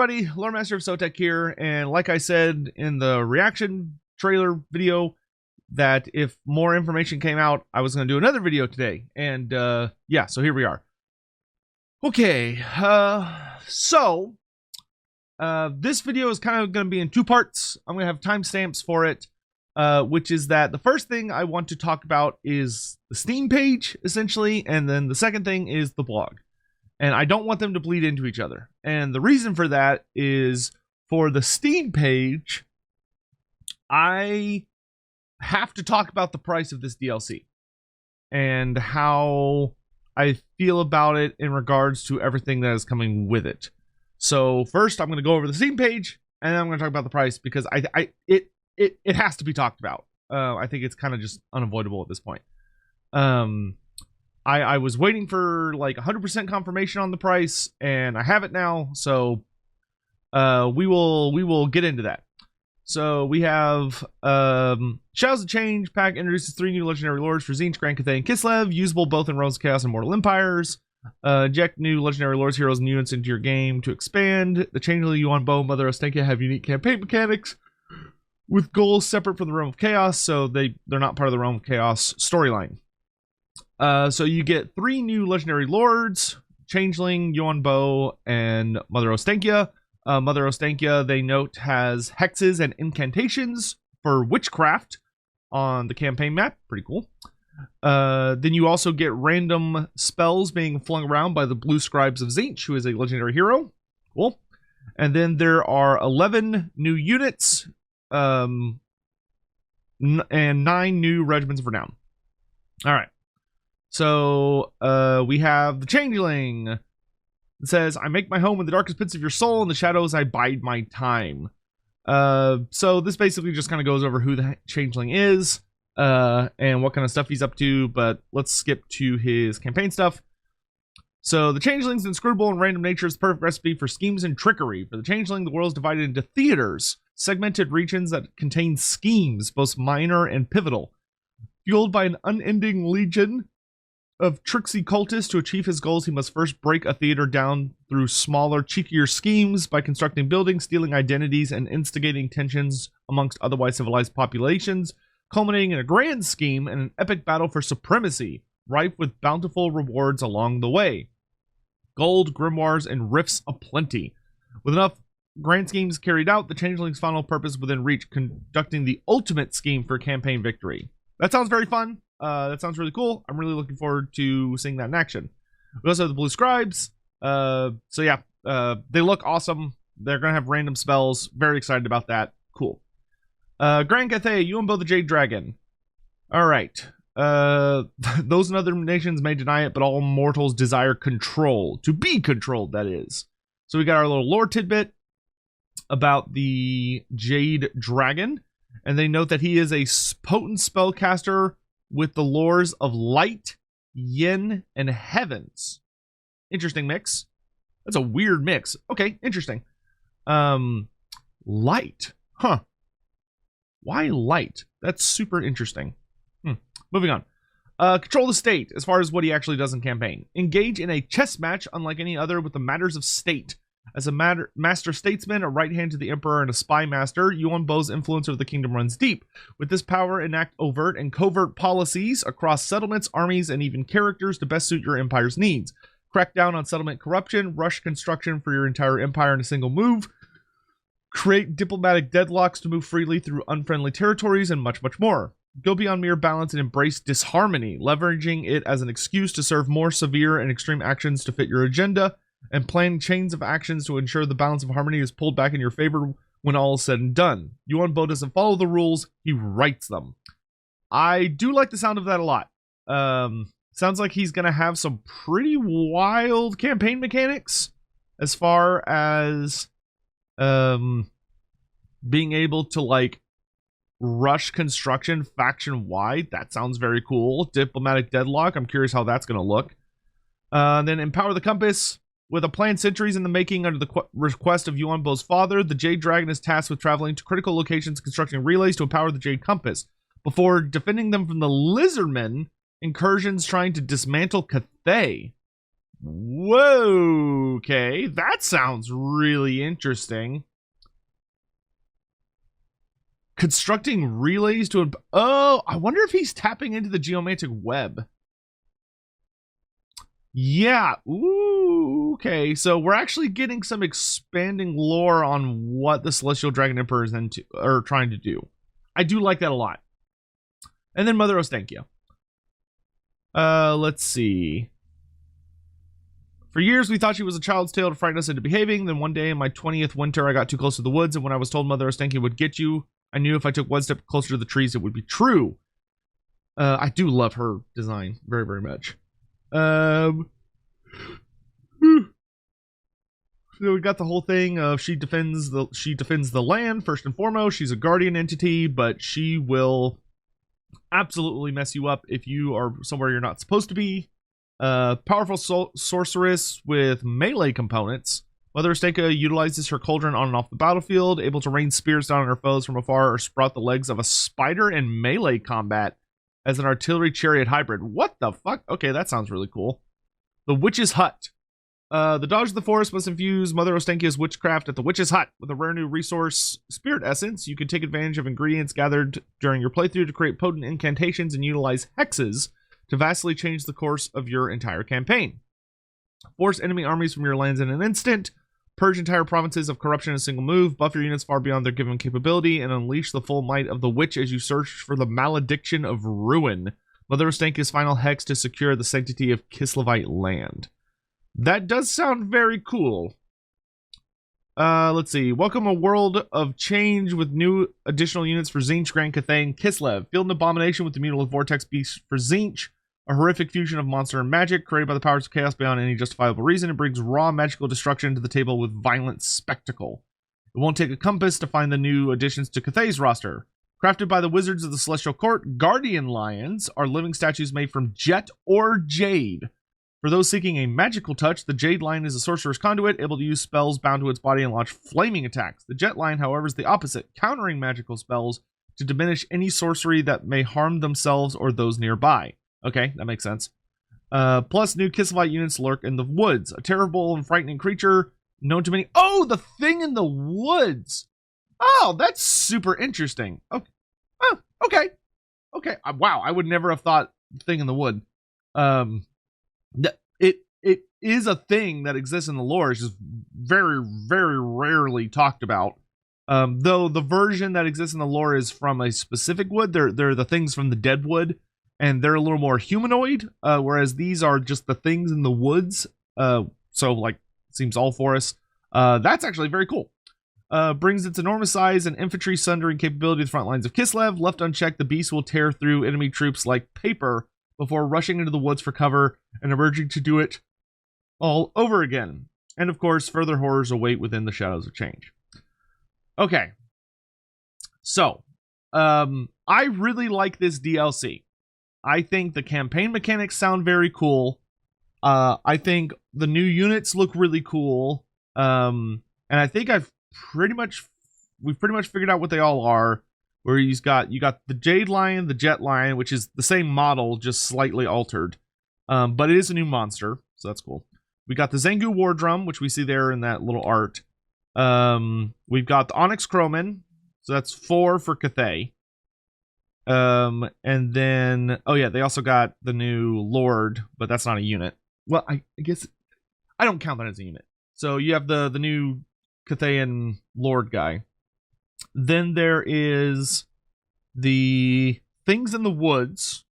everybody, Loremaster of Sotek here, and like I said in the reaction trailer video, that if more information came out, I was going to do another video today, and yeah, so here we are. Okay, this video is kind of going to be in two parts. I'm going to have timestamps for it, which is that the first thing I want to talk about is the Steam page, essentially, and then the second thing is the blog. And I don't want them to bleed into each other. And the reason for that is, for the Steam page, I have to talk about the price of this DLC and how I feel about it in regards to everything that is coming with it. So first, I'm going to go over the Steam page, and then I'm going to talk about the price, because it has to be talked about. I think it's kind of just unavoidable at this point. I was waiting for like 100% confirmation on the price, and I have it now, so we will get into that. So we have Shadows of Change pack introduces 3 new legendary lords for Tzeentch, Grand Cathay, and Kislev, usable both in Realms of Chaos and Mortal Empires. Inject new legendary lords, heroes, and units into your game to expand. The Changeling, Yuan Bo, Mother Ostenkia have unique campaign mechanics with goals separate from the Realm of Chaos, so they're not part of the Realm of Chaos storyline. So you get 3 new legendary lords: Changeling, Yuan Bo, and Mother Ostenkia. Mother Ostenkia, they note, has hexes and incantations for witchcraft on the campaign map. Pretty cool. Then you also get random spells being flung around by the Blue Scribes of Tzeentch, who is a legendary hero. Cool. And then there are 11 new units, and 9 new regiments of renown. All right. So we have the Changeling. It says, I make my home in the darkest pits of your soul. In the shadows, I bide my time. So this basically just kind of goes over who the Changeling is and what kind of stuff he's up to. But let's skip to his campaign stuff. So the Changeling's inscrutable and random nature is the perfect recipe for schemes and trickery. For the Changeling, the world is divided into theaters, segmented regions that contain schemes, both minor and pivotal. Fueled by an unending legion of tricksy cultists, to achieve his goals, he must first break a theater down through smaller, cheekier schemes by constructing buildings, stealing identities, and instigating tensions amongst otherwise civilized populations, culminating in a grand scheme and an epic battle for supremacy, rife with bountiful rewards along the way. Gold, grimoires, and rifts aplenty. With enough grand schemes carried out, the Changeling's final purpose within reach, conducting the ultimate scheme for campaign victory. That sounds very fun. That sounds really cool. I'm really looking forward to seeing that in action. We also have the Blue Scribes. So yeah, they look awesome. They're going to have random spells. Very excited about that. Cool. Grand Cathay, Yuan Bo the Jade Dragon. All right. Those in other nations may deny it, but all mortals desire control. To be controlled, that is. So we got our little lore tidbit about the Jade Dragon. And they note that he is a potent spellcaster with the lores of light, yin, and heavens. Interesting mix. That's a weird mix. Okay, interesting. Light. Huh. Why light? That's super interesting. Moving on. Control the state, as far as what he actually does in campaign. Engage in a chess match unlike any other with the matters of state. As a master statesman, a right hand to the emperor, and a spy master, Yuan Bo's influence over the kingdom runs deep. With this power, enact overt and covert policies across settlements, armies, and even characters to best suit your empire's needs. Crack down on settlement corruption, rush construction for your entire empire in a single move, create diplomatic deadlocks to move freely through unfriendly territories, and much, much more. Go beyond mere balance and embrace disharmony, leveraging it as an excuse to serve more severe and extreme actions to fit your agenda, and plan chains of actions to ensure the balance of harmony is pulled back in your favor when all is said and done. Yuan Bo doesn't follow the rules, he writes them. I do like the sound of that a lot. Sounds like he's going to have some pretty wild campaign mechanics as far as being able to, like, rush construction faction-wide. That sounds very cool. Diplomatic deadlock, I'm curious how that's going to look. Then empower the compass. With a planned centuries in the making under the request of Yuan Bo's father, the Jade Dragon is tasked with traveling to critical locations, constructing relays to empower the Jade Compass. Before defending them from the Lizardmen, incursions trying to dismantle Cathay. Whoa, okay. That sounds really interesting. Constructing relays to... Oh, I wonder if he's tapping into the geomantic web. Yeah. Ooh, okay. So we're actually getting some expanding lore on what the Celestial Dragon Emperor is trying to do. I do like that a lot. And then Mother Ostankya. Let's see. For years, we thought she was a child's tale to frighten us into behaving. Then one day in my 20th winter, I got too close to the woods, and when I was told Mother Ostankya would get you, I knew if I took one step closer to the trees, it would be true. I do love her design very, very much. So we got the whole thing of she defends the land first and foremost. She's a guardian entity, but she will absolutely mess you up if you are somewhere you're not supposed to be. Powerful sorceress with melee components. Mother Ostankya utilizes her cauldron on and off the battlefield, able to rain spears down on her foes from afar or sprout the legs of a spider in melee combat as an artillery chariot hybrid. What the fuck? Okay, that sounds really cool. The Witch's Hut. The Dogs of the Forest must infuse Mother Ostankya's witchcraft at the Witch's Hut with a rare new resource, Spirit Essence. You can take advantage of ingredients gathered during your playthrough to create potent incantations and utilize hexes to vastly change the course of your entire campaign. Force enemy armies from your lands in an instant. Purge entire provinces of corruption in a single move. Buff your units far beyond their given capability. And unleash the full might of the witch as you search for the malediction of ruin. Mother Ostankya's final hex to secure the sanctity of Kislevite land. That does sound very cool. Let's see. Welcome a world of change with new additional units for Tzeentch, Grand Cathay, and Kislev. Field an abomination with the Mutable Vortex Beast for Tzeentch. A horrific fusion of monster and magic, created by the powers of chaos beyond any justifiable reason. It brings raw magical destruction to the table with violent spectacle. It won't take a compass to find the new additions to Cathay's roster. Crafted by the wizards of the Celestial Court, Guardian Lions are living statues made from jet or jade. For those seeking a magical touch, the Jade Lion is a sorcerer's conduit, able to use spells bound to its body and launch flaming attacks. The Jet Lion, however, is the opposite, countering magical spells to diminish any sorcery that may harm themselves or those nearby. Okay, that makes sense. Plus, new Kislevite units lurk in the woods. A terrible and frightening creature known to many... Oh, the Thing in the Woods! Oh, that's super interesting. Okay. Oh, okay. Okay. Wow, I would never have thought Thing in the Wood. It is a thing that exists in the lore. It's just very, very rarely talked about. Though the version that exists in the lore is from a specific wood. They're the things from the dead wood, and they're a little more humanoid, whereas these are just the things in the woods. So, like, seems all for us. That's actually very cool. Brings its enormous size and infantry sundering capability to the front lines of Kislev. Left unchecked, the beast will tear through enemy troops like paper before rushing into the woods for cover and emerging to do it all over again. And of course, further horrors await within the shadows of change. Okay. So, I really like this DLC. I think the campaign mechanics sound very cool. I think the new units look really cool. And I think we've pretty much figured out what they all are. Where you got the Jade Lion, the Jet Lion, which is the same model, just slightly altered. But it is a new monster, so that's cool. We got the Zengu War Drum, which we see there in that little art. We've got the Onyx Crowman, so that's 4 for Cathay. And then, oh yeah, they also got the new Lord, but that's not a unit. Well, I guess I don't count that as a unit. So you have the new Cathayan Lord guy. Then there is the Things in the Woods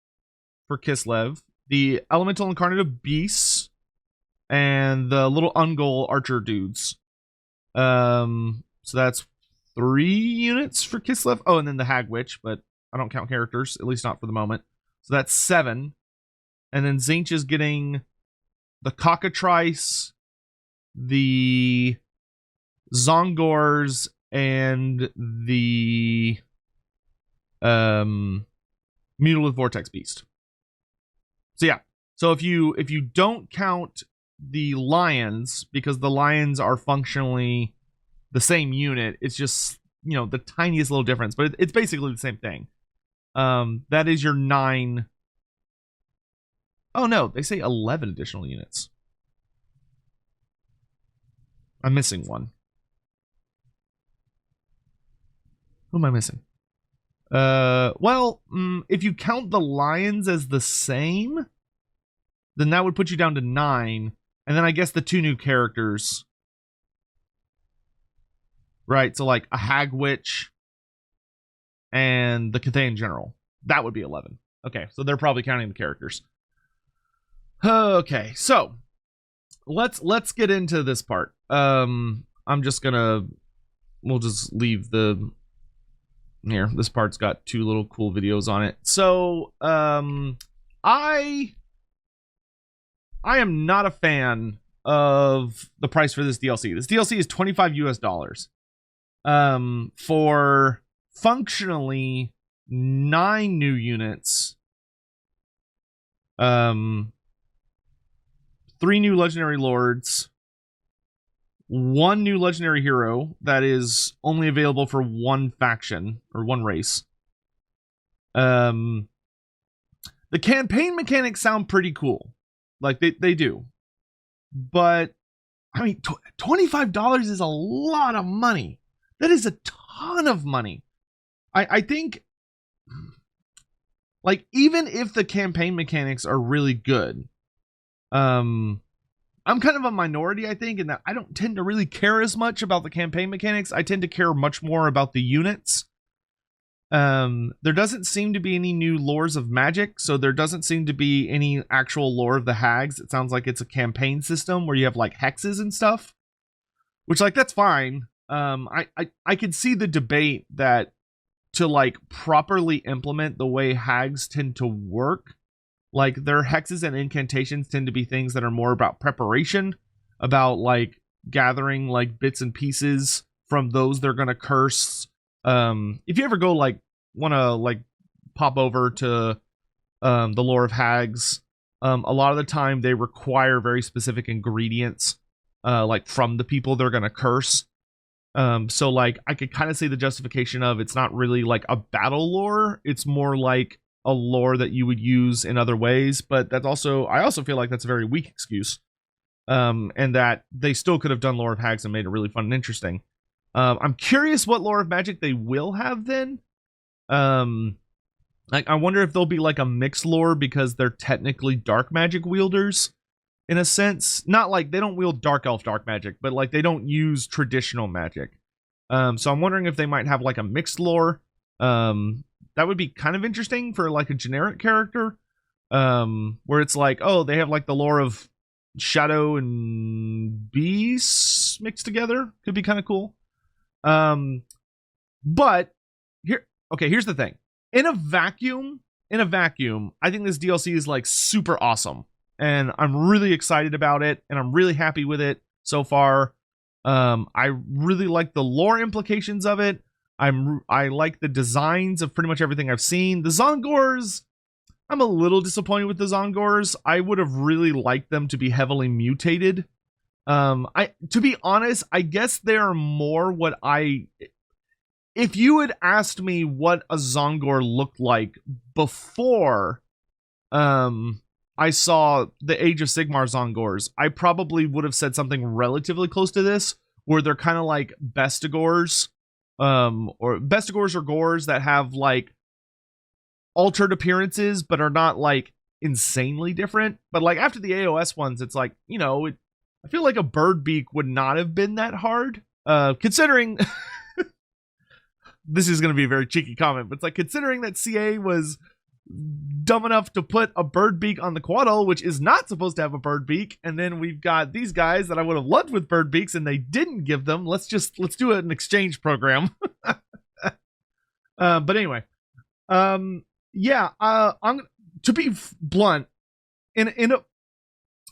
for Kislev, the Elemental Incarnative Beasts, and the little Ungol Archer dudes. So that's 3 units for Kislev. Oh, and then the Hag Witch, but I don't count characters, at least not for the moment. So that's 7. And then Tzeentch is getting the Cockatrice, the Zongors, and the Mutable Vortex Beast. So yeah. So if you don't count the lions, because the lions are functionally the same unit, it's just, you know, the tiniest little difference, but it's basically the same thing. That is your 9. Oh no, they say 11 additional units. I'm missing one. Who am I missing? Well, if you count the lions as the same, then that would put you down to 9. And then I guess the 2 new characters. Right, so like a hag witch and the Cathayan general. That would be 11. Okay, so they're probably counting the characters. Okay, so let's get into this part. I'm just gonna we'll just leave the here. This part's got 2 little cool videos on it. So I am not a fan of the price for this DLC. This DLC is $25 US. For functionally 9 new units, 3 new legendary lords, 1 new legendary hero that is only available for 1 faction or 1 race. The campaign mechanics sound pretty cool, like they do, but I mean, $25 is a lot of money. That is a ton of money. I think, like, even if the campaign mechanics are really good, I'm kind of a minority, I think, in that I don't tend to really care as much about the campaign mechanics. I tend to care much more about the units. There doesn't seem to be any new lores of magic, so there doesn't seem to be any actual lore of the hags. It sounds like it's a campaign system where you have, like, hexes and stuff, which, like, that's fine. I could see the debate that to like properly implement the way hags tend to work, like their hexes and incantations tend to be things that are more about preparation, about like gathering like bits and pieces from those they're gonna curse. If you ever go like wanna like pop over to the lore of hags, a lot of the time they require very specific ingredients like from the people they're gonna curse. So like I could kind of see the justification of it's not really like a battle lore, it's more like a lore that you would use in other ways, but that's also, I also feel like that's a very weak excuse. And that they still could have done lore of hags and made it really fun and interesting. I'm curious what lore of magic they will have then. Like I wonder if they'll be like a mixed lore because they're technically dark magic wielders. In a sense, not like they don't wield dark elf dark magic, but like they don't use traditional magic. So I'm wondering if they might have like a mixed lore. That would be kind of interesting for like a generic character. Where it's like, oh, they have like the lore of shadow and beasts mixed together. Could be kind of cool. But here's the thing. In a vacuum, I think this DLC is like super awesome. And I'm really excited about it, and I'm really happy with it so far. I really like the lore implications of it. I like the designs of pretty much everything I've seen. The Zongors, I'm a little disappointed with the Zongors. I would have really liked them to be heavily mutated. To be honest, I guess they are more what if you had asked me what a Zongor looked like before, I saw the Age of Sigmar Zongors, I probably would have said something relatively close to this, where they're kind of like Bestigors, or Bestigors or Gors that have like altered appearances, but are not like insanely different. But like after the AOS ones, it's like, you know, I feel like a bird beak would not have been that hard, considering this is going to be a very cheeky comment, but it's like considering that CA was dumb enough to put a bird beak on the Quaddle, which is not supposed to have a bird beak, and then we've got these guys that I would have loved with bird beaks and they didn't give them. Let's do an exchange program. But anyway, yeah, to be blunt,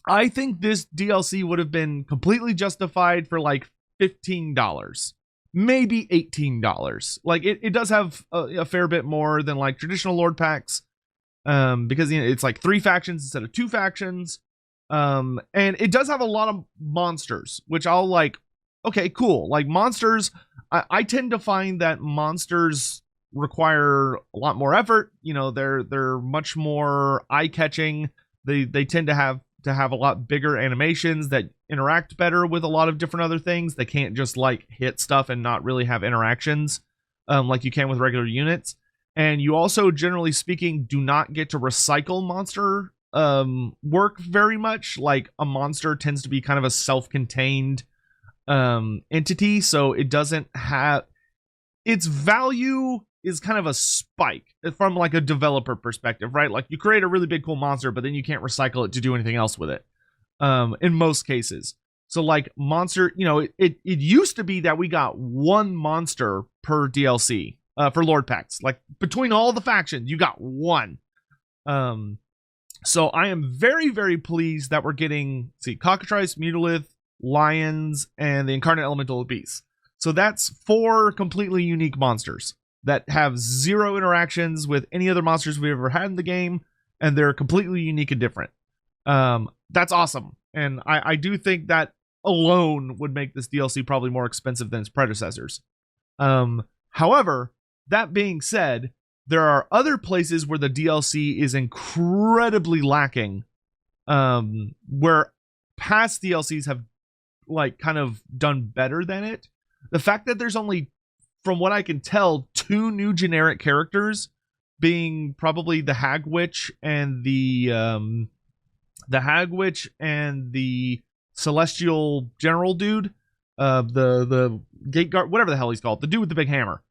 I think this DLC would have been completely justified for like $15, maybe $18. Like it does have a fair bit more than like traditional Lord packs, because you know, it's like 3 factions instead of 2 factions, and it does have a lot of monsters, which I'll like. Okay, cool. Like monsters, I tend to find that monsters require a lot more effort. You know, they're much more eye-catching. They tend to have a lot bigger animations that interact better with a lot of different other things. They can't just like hit stuff and not really have interactions like you can with regular units. And you also, generally speaking, do not get to recycle monster work very much. Like a monster tends to be kind of a self-contained entity, so it doesn't have its value is kind of a spike from like a developer perspective, right? Like you create a really big cool monster, but then you can't recycle it to do anything else with it in most cases. So like monster, you know, it used to be that we got one monster per DLC for Lord packs. Like between all the factions, you got one. So I am very, very pleased that we're getting, Cockatrice, Mutolith, Lions, and the Incarnate Elemental of Beasts. So that's 4 completely unique monsters that have 0 interactions with any other monsters we've ever had in the game, and they're completely unique and different. That's awesome. And I do think that alone would make this DLC probably more expensive than its predecessors. However, that being said, there are other places where the DLC is incredibly lacking, where past DLCs have like kind of done better than it. The fact that there's only, from what I can tell, 2 new generic characters, being probably the Hag Witch and the Celestial General dude, the Gate Guard, whatever the hell he's called, the dude with the big hammer.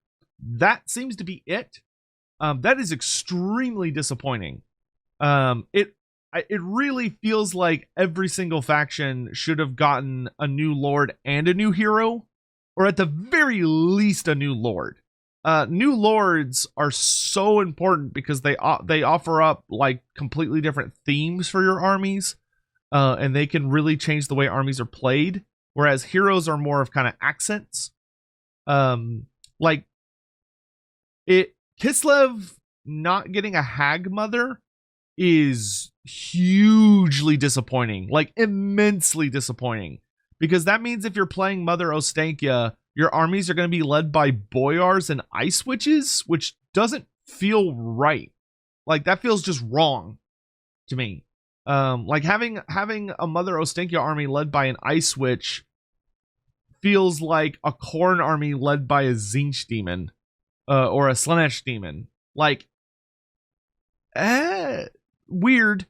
That seems to be it. That is extremely disappointing. It really feels like every single faction should have gotten a new lord and a new hero, or at the very least a new lord. New lords are so important because they offer up like completely different themes for your armies, and they can really change the way armies are played. Whereas heroes are more of kind of accents. Like Kislev not getting a hag mother is hugely disappointing, like immensely disappointing, because that means if you're playing Mother Ostankia, your armies are going to be led by boyars and ice witches, which doesn't feel right. Like that feels just wrong to me. Like having a Mother Ostankia army led by an ice witch feels like a Khorne army led by a Tzeentch demon, or a Slaanesh demon. Like, weird.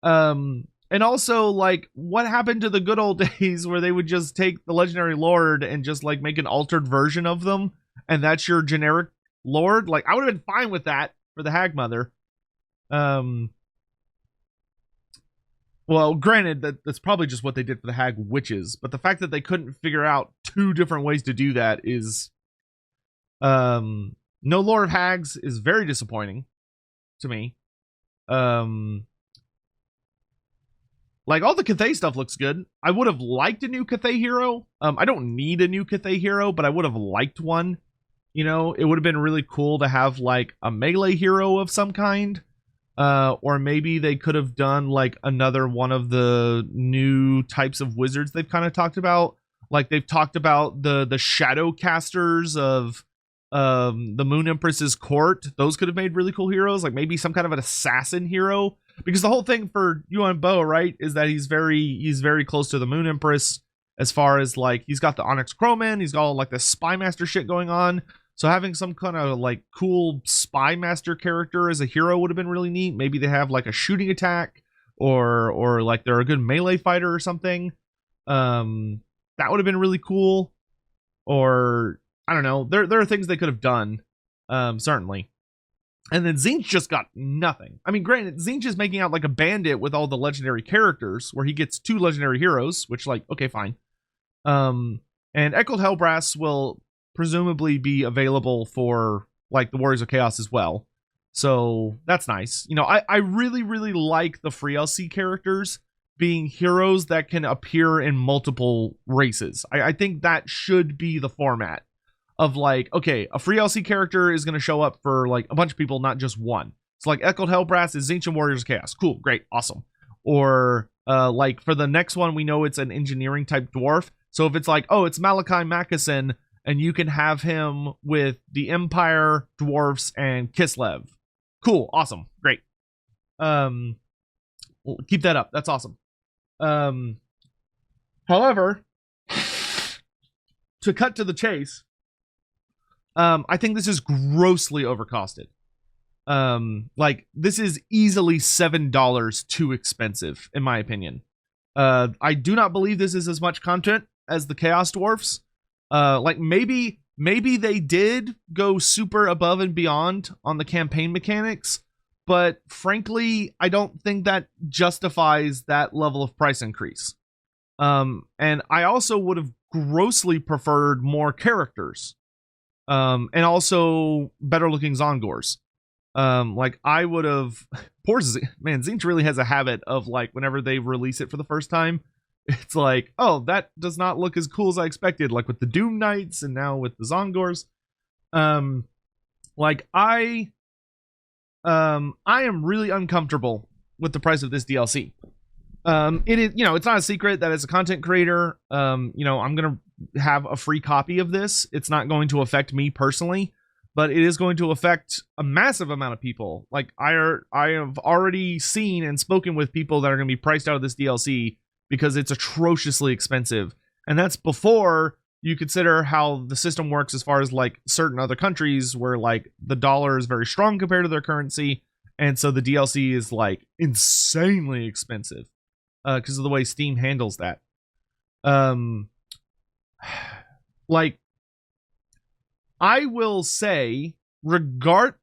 And also, like, what happened to the good old days where they would just take the legendary lord and just like make an altered version of them, and that's your generic lord? Like, I would have been fine with that for the Hag Mother. Well, granted, that's probably just what they did for the Hag Witches, but the fact that they couldn't figure out 2 different ways to do that is, no Lord of Hags is very disappointing to me. Like, all the Cathay stuff looks good. I would have liked a new Cathay hero. I don't need a new Cathay hero, but I would have liked one. You know, it would have been really cool to have, like, a melee hero of some kind. Or maybe they could have done, like, another one of the new types of wizards they've kind of talked about. Like, they've talked about the shadow casters of the Moon Empress's court. Those could have made really cool heroes. Like, maybe some kind of an assassin hero. Because the whole thing for Yuan Bo, right, is that he's very close to the Moon Empress, as far as like he's got the Onyx Crowman, he's got all like the Spy Master shit going on. So having some kind of like cool Spy Master character as a hero would have been really neat. Maybe they have like a shooting attack, or like they're a good melee fighter or something. That would have been really cool. Or I don't know. There are things they could have done, certainly. And then Tzeentch just got nothing. I mean, granted, Tzeentch is making out like a bandit with all the legendary characters, where he gets 2 legendary heroes, which, like, okay, fine. And Echoed Hellbrass will presumably be available for, like, the Warriors of Chaos as well. So, that's nice. You know, I really, really like the free LC characters being heroes that can appear in multiple races. I think that should be the format. Of like, okay, a free LC character is going to show up for like a bunch of people, not just one. So like Echoed Hellbrass is Tzeentch and Warriors of Chaos. Cool, great, awesome. Or like for the next one, we know it's an engineering type dwarf. So if it's like, oh, it's Malachi Mackeson, and you can have him with the Empire, dwarfs, and Kislev. Cool, awesome, great. We'll keep that up. That's awesome. However, to cut to the chase, I think this is grossly overcosted. Like, this is easily $7 too expensive, in my opinion. I do not believe this is as much content as the Chaos Dwarfs. Like, maybe they did go super above and beyond on the campaign mechanics, but frankly, I don't think that justifies that level of price increase. And I also would have grossly preferred more characters, and also better looking Zongors. Like, I would have, poor man, Zinch really has a habit of, like, whenever they release it for the first time, it's like, oh, that does not look as cool as I expected, like with the Doom Knights and now with the Zongors. Like, I am really uncomfortable with the price of this DLC. It is, it's not a secret that as a content creator, I'm gonna have a free copy of this. It's not going to affect me personally, but it is going to affect a massive amount of people. Like, I have already seen and spoken with people that are going to be priced out of this DLC because it's atrociously expensive. And that's before you consider how the system works as far as, like, certain other countries where, like, the dollar is very strong compared to their currency. And so the DLC is, like, insanely expensive because of the way Steam handles that. Like, I will say,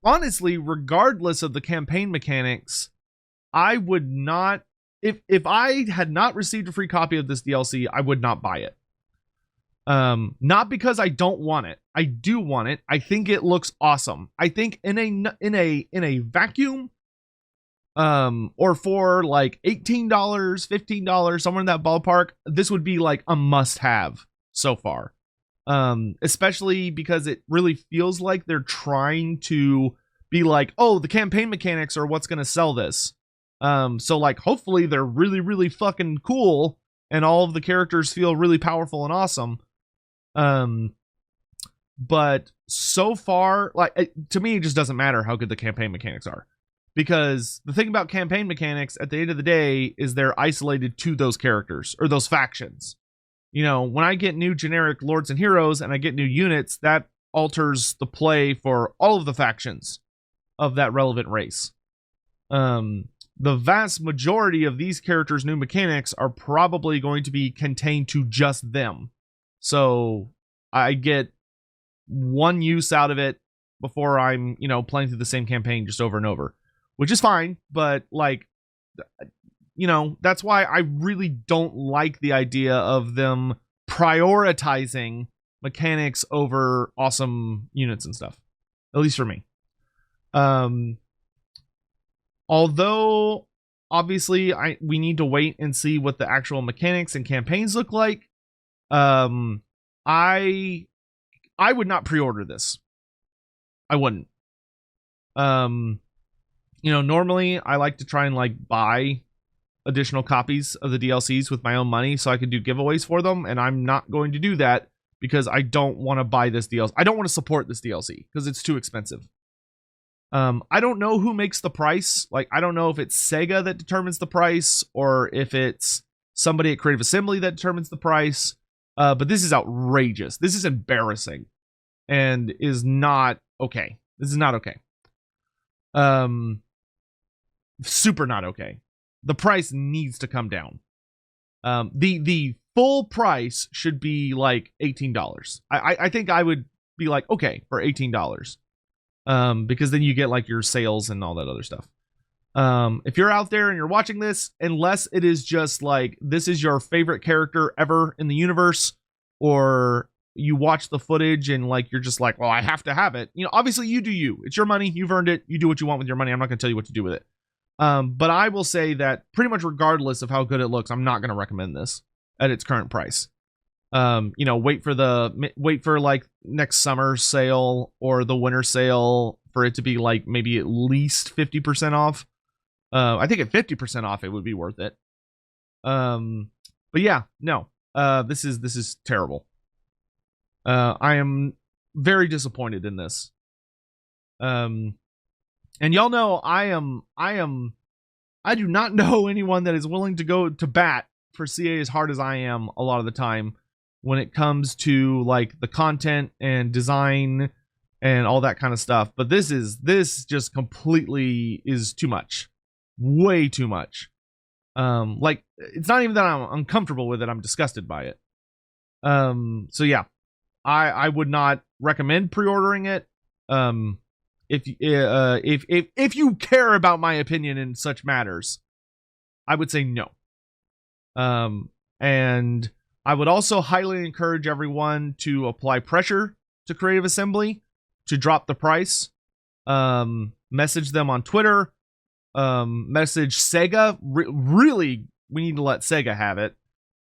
honestly, regardless of the campaign mechanics, I would not, if I had not received a free copy of this DLC, I would not buy it. Not because I don't want it. I do want it. I think it looks awesome. I think in a vacuum, or for like $18, $15, somewhere in that ballpark, this would be like a must-have so far. Especially because it really feels like they're trying to be like, oh, the campaign mechanics are what's going to sell this. So, like, hopefully they're really, really fucking cool and all of the characters feel really powerful and awesome. But so far, like, to me, it just doesn't matter how good the campaign mechanics are, because the thing about campaign mechanics at the end of the day is they're isolated to those characters or those factions. When I get new generic lords and heroes and I get new units, that alters the play for all of the factions of that relevant race. The vast majority of these characters' new mechanics are probably going to be contained to just them. So I get one use out of it before I'm, playing through the same campaign just over and over, which is fine. But, like, that's why I really don't like the idea of them prioritizing mechanics over awesome units and stuff, at least for me. Although obviously we need to wait and see what the actual mechanics and campaigns look like. I would not pre-order this. I wouldn't. Normally I like to try and, like, buy additional copies of the DLCs with my own money so I can do giveaways for them, and I'm not going to do that because I don't want to buy this DLC. I don't want to support this DLC because it's too expensive. I don't know who makes the price. Like, I don't know if it's Sega that determines the price or if it's somebody at Creative Assembly that determines the price. But this is outrageous. This is embarrassing and is not okay. This is not okay. Super not okay. The price needs to come down. The full price should be like $18. I think I would be like, okay, for $18. Because then you get, like, your sales and all that other stuff. If you're out there and you're watching this, unless it is just like this is your favorite character ever in the universe, or you watch the footage and, like, you're just like, well, I have to have it. Obviously you do you. It's your money. You've earned it. You do what you want with your money. I'm not going to tell you what to do with it. But I will say that pretty much regardless of how good it looks, I'm not going to recommend this at its current price. Wait for like next summer sale or the winter sale for it to be like maybe at least 50% off. I think at 50% off, it would be worth it. But yeah, no, this is terrible. I am very disappointed in this. And y'all know I do not know anyone that is willing to go to bat for CA as hard as I am a lot of the time when it comes to like the content and design and all that kind of stuff. But this just completely is too much. Way too much. Like, it's not even that I'm uncomfortable with it, I'm disgusted by it. So yeah, I would not recommend pre-ordering it. If you care about my opinion in such matters, I would say no. And I would also highly encourage everyone to apply pressure to Creative Assembly to drop the price. Message them on Twitter. Message Sega. Really, we need to let Sega have it.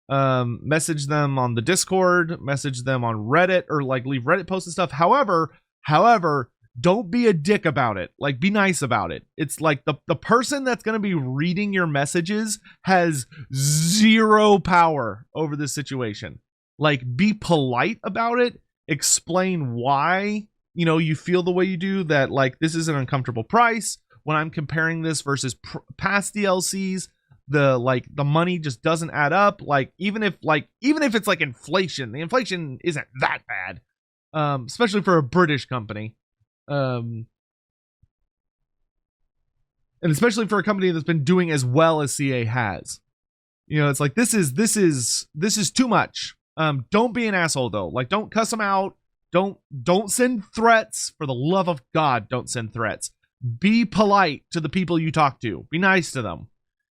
Message them on the Discord. Message them on Reddit, or like leave Reddit posts and stuff. However, don't be a dick about it. Like, be nice about it. It's like the person that's going to be reading your messages has zero power over this situation. Like, be polite about it. Explain why, you know, you feel the way you do, that like this is an uncomfortable price. When I'm comparing this versus past DLCs, the money just doesn't add up. Like, even if it's like inflation, the inflation isn't that bad. Especially for a British company. And especially for a company that's been doing as well as CA has. You know, it's like this is too much. Don't be an asshole though. Like, don't cuss them out. Don't send threats. For the love of God, don't send threats. Be polite to the people you talk to. Be nice to them.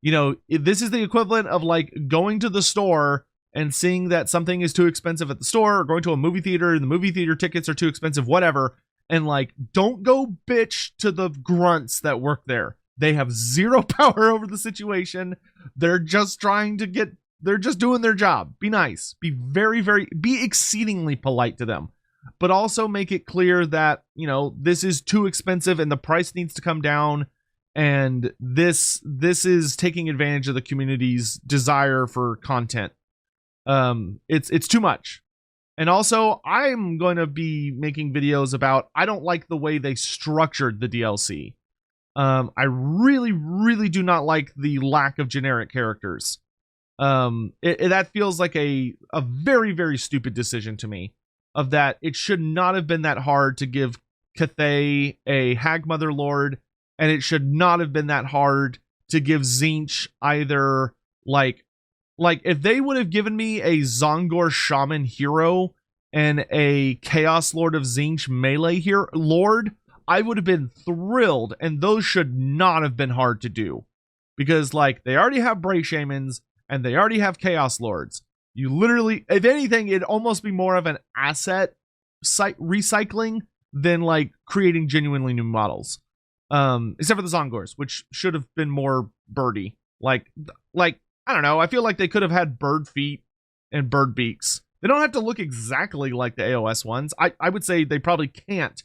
You know, this is the equivalent of like going to the store and seeing that something is too expensive at the store, or going to a movie theater and the movie theater tickets are too expensive, whatever. And like, don't go bitch to the grunts that work there. They have zero power over the situation. They're just doing their job. Be nice. Be be exceedingly polite to them. But also make it clear that, you know, this is too expensive and the price needs to come down. And this is taking advantage of the community's desire for content. It's too much. And also, I'm going to be making videos about, I don't like the way they structured the DLC. I really do not like the lack of generic characters. That feels like a very stupid decision to me. Of that, it should not have been that hard to give Cathay a Hagmother Lord, and it should not have been that hard to give Tzeentch either, like if they would have given me a Zongor Shaman hero and a Chaos Lord of Tzeentch melee here Lord, I would have been thrilled, and those should not have been hard to do. Because like, they already have Bray Shamans and they already have Chaos Lords. You literally, if anything, it'd almost be more of an asset recycling than like creating genuinely new models. Except for the Zongors, which should have been more birdy. Like I don't know. I feel like they could have had bird feet and bird beaks. They don't have to look exactly like the AOS ones. I would say they probably can't.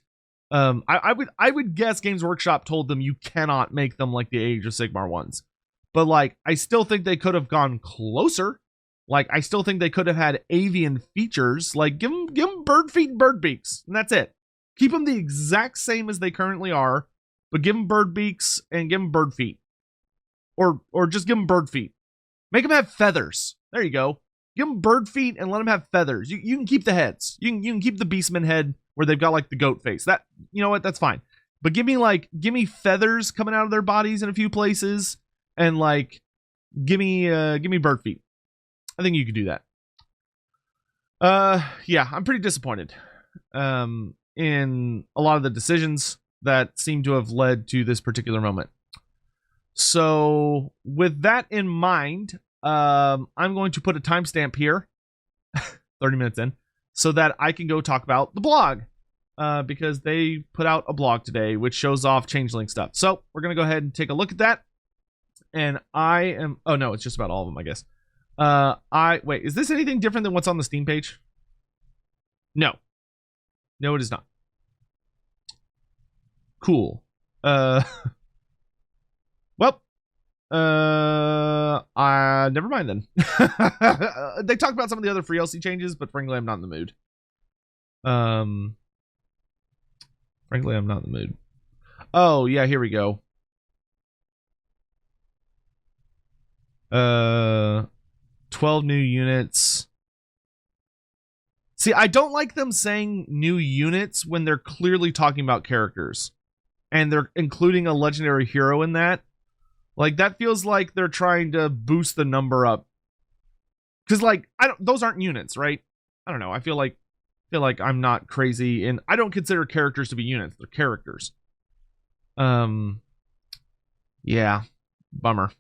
I would guess Games Workshop told them you cannot make them like the Age of Sigmar ones. But like, I still think they could have gone closer. Like, I still think they could have had avian features. Like, give them bird feet and bird beaks, and that's it. Keep them the exact same as they currently are, but give them bird beaks and give them bird feet. Or just give them bird feet. Make them have feathers. There you go. Give them bird feet and let them have feathers. You can keep the heads. You can keep the Beastman head where they've got like the goat face. That, you know what? That's fine. But give me feathers coming out of their bodies in a few places, and like give me bird feet. I think you could do that. Yeah, I'm pretty disappointed in a lot of the decisions that seem to have led to this particular moment. So with that in mind, I'm going to put a timestamp here, 30 minutes in, so that I can go talk about the blog, because they put out a blog today which shows off Changeling stuff. So we're going to go ahead and take a look at that. And oh no, it's just about all of them, I guess. Wait, is this anything different than what's on the Steam page? No, it is not. Cool. Well, never mind then. They talk about some of the other free LC changes, but frankly, I'm not in the mood. Frankly, I'm not in the mood. Oh yeah, here we go. 12 new units. See, I don't like them saying new units when they're clearly talking about characters. And they're including a legendary hero in that. Like, that feels like they're trying to boost the number up. Because, like, those aren't units, right? I don't know. I feel like I'm not crazy, and I don't consider characters to be units. They're characters. Yeah. Bummer.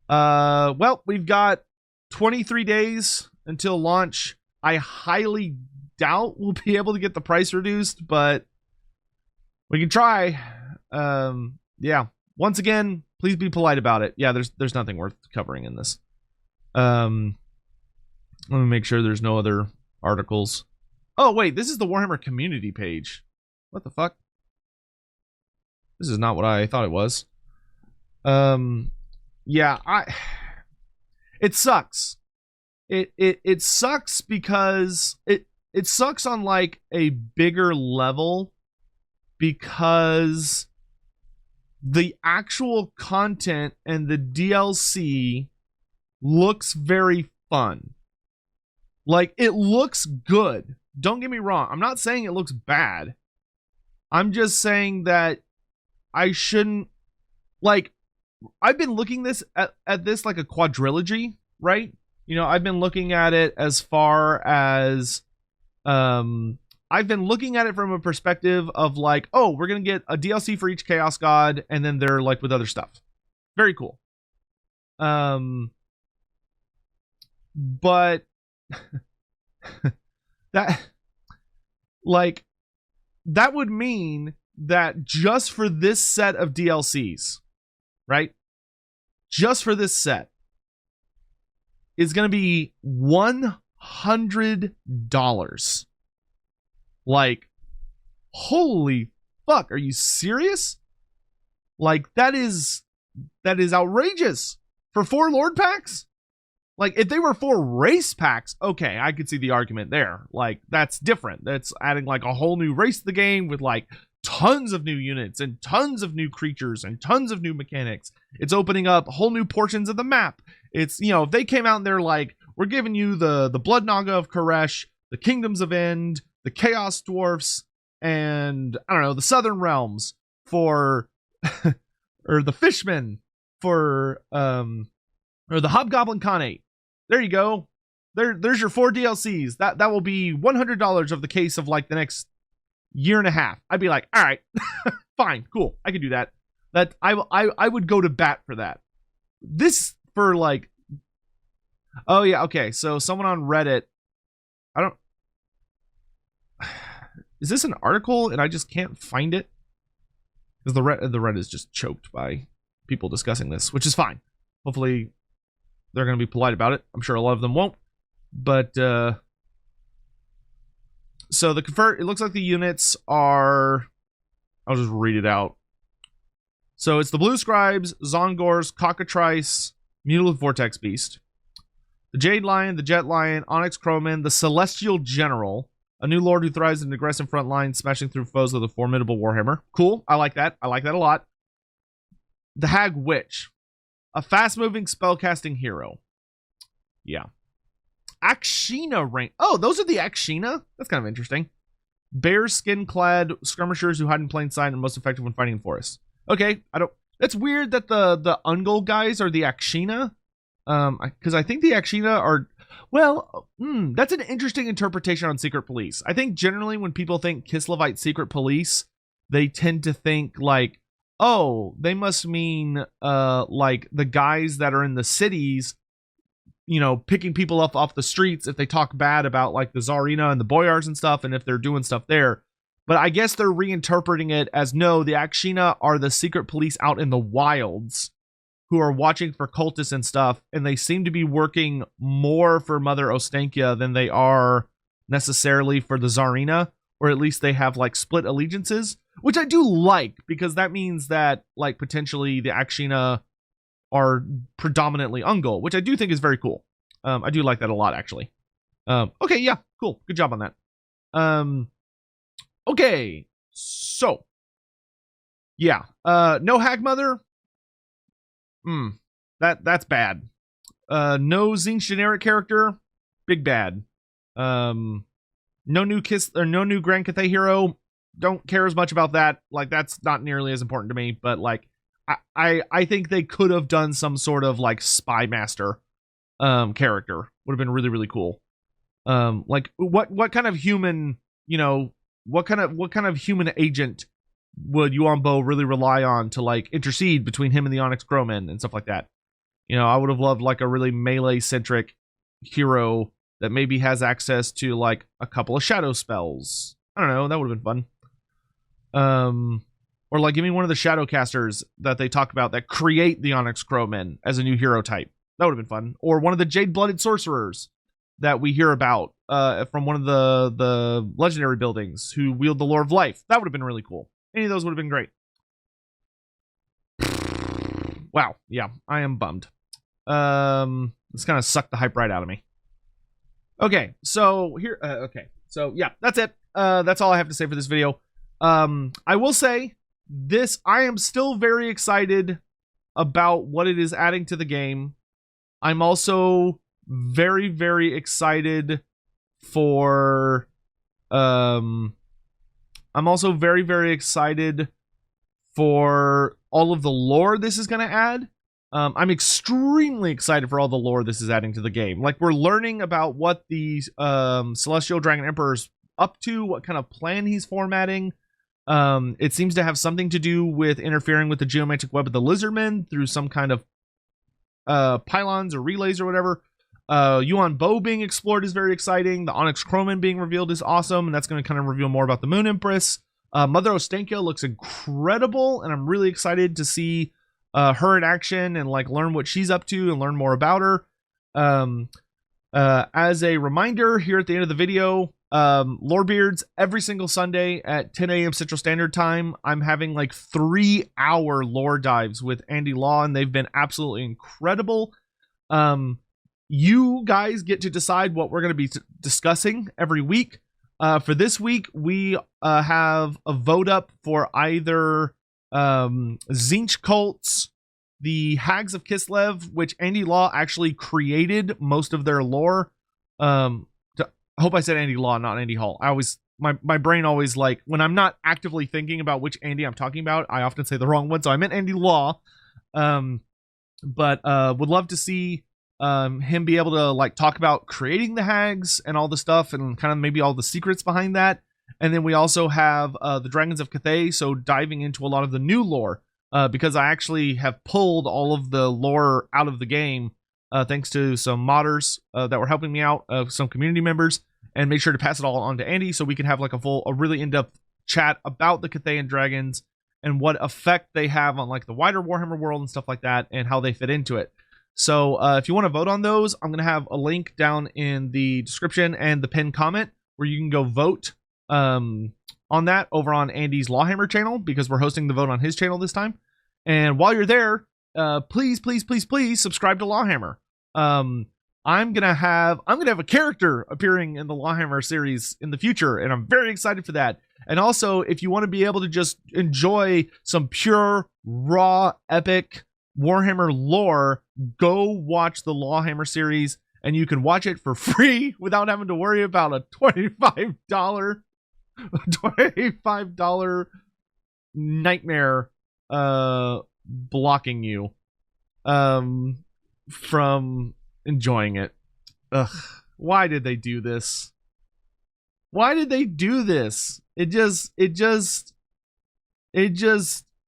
Well, we've got 23 days until launch. I highly doubt we'll be able to get the price reduced, but we can try. Yeah. Once again, please be polite about it. Yeah, there's nothing worth covering in this. Let me make sure there's no other articles. Oh, wait, this is the Warhammer community page. What the fuck? This is not what I thought it was. Yeah, it sucks. It sucks because it sucks on like a bigger level, because the actual content and the DLC looks very fun. Like, it looks good. Don't get me wrong. I'm not saying it looks bad. I'm just saying that I shouldn't, like, I've been looking at this like a quadrilogy, right? You know, I've been looking at it as far as I've been looking at it from a perspective of like, oh, we're going to get a DLC for each Chaos God, and then they're like with other stuff. Very cool. But that, like, that would mean that just for this set of DLCs, right? Just for this set is going to be $100. Like, holy fuck, are you serious? Like, that is outrageous for 4 Lord packs. Like, if they were 4 race packs, okay, I could see the argument there. Like, that's different. That's adding like a whole new race to the game with like tons of new units and tons of new creatures and tons of new mechanics. It's opening up whole new portions of the map. It's, you know, if they came out and they're like, we're giving you the Blood Naga of Koresh, the Kingdoms of End, the Chaos Dwarfs, and I don't know, the Southern Realms for or the Fishmen for or the Hobgoblin Khanate. There you go. There's your 4 DLCs. That will be $100 of the case of like the next year and a half. I'd be like, all right, fine, cool, I could do that. That I would go to bat for that. This for like, oh yeah, okay. So someone on Reddit, is this an article and I just can't find it? Because the Reddit is just choked by people discussing this, which is fine. Hopefully they're going to be polite about it. I'm sure a lot of them won't. But, so it looks like the units are, I'll just read it out. So it's the Blue Scribes, Zongors, Cockatrice, Mutalisk Vortex Beast, the Jade Lion, the Jet Lion, Onyx Crowman, the Celestial General, a new lord who thrives in an aggressive front line, smashing through foes with a formidable Warhammer. Cool. I like that. I like that a lot. The Hag Witch, a fast-moving spellcasting hero. Yeah. Akshina rank. Oh, those are the Akshina? That's kind of interesting. Bear skin-clad skirmishers who hide in plain sight and are most effective when fighting in forests. Okay, that's weird that the Ungol guys are the Akshina. Because I think the Akshina are, well, that's an interesting interpretation on Secret Police. I think generally when people think Kislevite Secret Police, they tend to think like, oh, they must mean like the guys that are in the cities, you know, picking people up off the streets if they talk bad about like the Tsarina and the Boyars and stuff, and if they're doing stuff there. But I guess they're reinterpreting it as, no, the Akshina are the secret police out in the wilds who are watching for cultists and stuff, and they seem to be working more for Mother Ostankia than they are necessarily for the Tsarina, or at least they have like split allegiances, which I do like, because that means that like potentially the Akshina are predominantly Ungol, which I do think is very cool. I do like that a lot, actually. Okay, yeah, cool. Good job on that. Okay, so yeah, no Hag Mother. That's bad. No Zinch generic character, big bad. No new Grand Cathay hero. Don't care as much about that. Like, that's not nearly as important to me. But like, I think they could have done some sort of like spy master character. Would have been really, really cool. Like what kind of human, what kind of human agent would Yuan Bo really rely on to like intercede between him and the Onyx Crowmen and stuff like that? I would have loved like a really melee centric hero that maybe has access to like a couple of shadow spells. I don't know, that would have been fun. Or like give me one of the shadow casters that they talk about that create the Onyx Crowmen as a new hero type. That would have been fun. Or one of the jade-blooded sorcerers that we hear about from one of the legendary buildings who wield the lore of life. That would have been really cool. Any of those would have been great. Wow. Yeah, I am bummed. This kind of sucked the hype right out of me. Okay, so here. Okay, so yeah, that's it. That's all I have to say for this video. I will say this: I am still very excited about what it is adding to the game. I'm also very, very excited for. I'm also very, very excited for all of the lore this is going to add. I'm extremely excited for all the lore this is adding to the game. Like, we're learning about what the Celestial Dragon Emperor's up to, what kind of plan he's formatting. It seems to have something to do with interfering with the geometric web of the Lizardmen through some kind of pylons or relays or whatever. Yuan Bo being explored is very exciting. The Onyx Crowman being revealed is awesome, and that's going to kind of reveal more about the Moon Empress. Mother Ostankya looks incredible, and I'm really excited to see her in action and like learn what she's up to and learn more about her. As a reminder, here at the end of the video, Lorebeards, every single Sunday at 10 a.m. Central Standard Time, I'm having like 3-hour lore dives with Andy Law, and they've been absolutely incredible. You guys get to decide what we're going to be discussing every week. For this week, we have a vote up for either Zinch cults, the Hags of Kislev, which Andy Law actually created most of their lore. I hope I said Andy Law, not Andy Hall. My brain always, like, when I'm not actively thinking about which Andy I'm talking about, I often say the wrong one. So I meant Andy Law. But would love to see him be able to like talk about creating the Hags and all the stuff and kind of maybe all the secrets behind that. And then we also have the Dragons of Cathay, so diving into a lot of the new lore, because I actually have pulled all of the lore out of the game thanks to some modders that were helping me out, some community members, and made sure to pass it all on to Andy so we can have like a really in-depth chat about the Cathayan dragons and what effect they have on like the wider Warhammer world and stuff like that and how they fit into it. So if you want to vote on those, I'm going to have a link down in the description and the pinned comment where you can go vote on that over on Andy's Lawhammer channel, because we're hosting the vote on his channel this time. And while you're there, please subscribe to Lawhammer. I'm gonna have a character appearing in the Lawhammer series in the future, and I'm very excited for that. And also, if you want to be able to just enjoy some pure, raw, epic Warhammer lore, go watch the Lawhammer series, and you can watch it for free without having to worry about a $25 nightmare blocking you from enjoying it. Ugh, why did they do this? Why did they do this? It just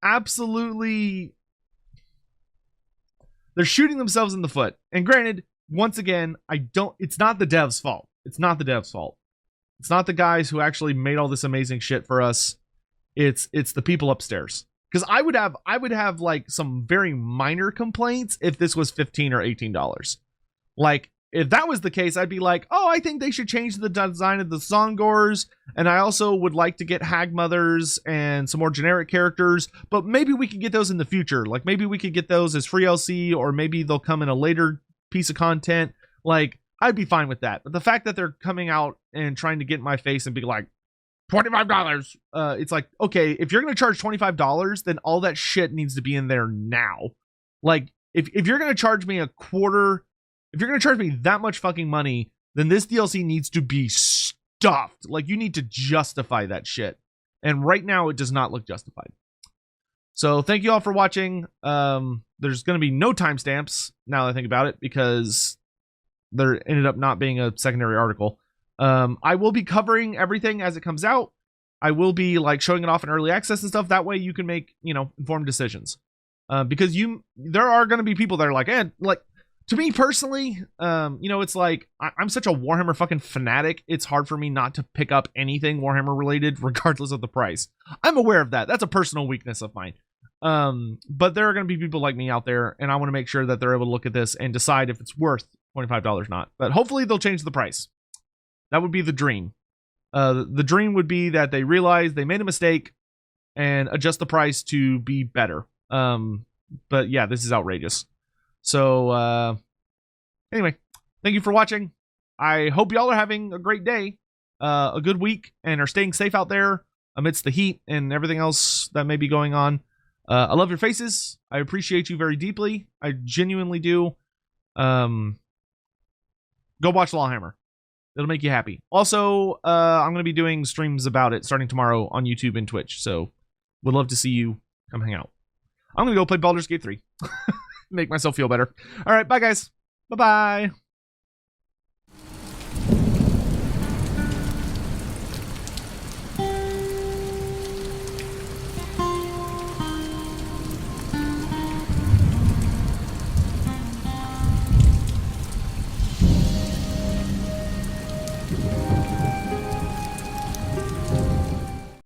absolutely, they're shooting themselves in the foot. And granted, once again, it's not the devs' fault. It's not the devs' fault. It's not the guys who actually made all this amazing shit for us. It's the people upstairs. Because I would have like some very minor complaints if this was $15 or $18. Like, if that was the case, I'd be like, oh, I think they should change the design of the Zongors, and I also would like to get Hag Mothers and some more generic characters, but maybe we could get those in the future. Like, maybe we could get those as free LC, or maybe they'll come in a later piece of content. Like, I'd be fine with that. But the fact that they're coming out and trying to get in my face and be like, $25, it's like, okay, if you're going to charge $25, then all that shit needs to be in there now. Like, if you're gonna charge me a quarter, if you're gonna charge me that much fucking money, then this DLC needs to be stuffed. Like, you need to justify that shit. And right now, it does not look justified. So thank you all for watching. There's going to be no timestamps now that I think about it, because there ended up not being a secondary article. I will be covering everything as it comes out. I will be like showing it off in early access and stuff. That way you can make, you know, informed decisions. Because there are going to be people that are like, like, to me personally, you know, it's like, I'm such a Warhammer fucking fanatic. It's hard for me not to pick up anything Warhammer related, regardless of the price. I'm aware of that. That's a personal weakness of mine. But there are going to be people like me out there, and I want to make sure that they're able to look at this and decide if it's worth $25 or not. But hopefully they'll change the price. That would be the dream. The dream would be that they realize they made a mistake and adjust the price to be better. But yeah, this is outrageous. So, anyway, thank you for watching. I hope y'all are having a great day, a good week, and are staying safe out there amidst the heat and everything else that may be going on. I love your faces. I appreciate you very deeply. I genuinely do. Go watch Lawhammer. It'll make you happy. Also, I'm going to be doing streams about it starting tomorrow on YouTube and Twitch, so would love to see you come hang out. I'm going to go play Baldur's Gate 3. Make myself feel better. All right, bye, guys. Bye-bye.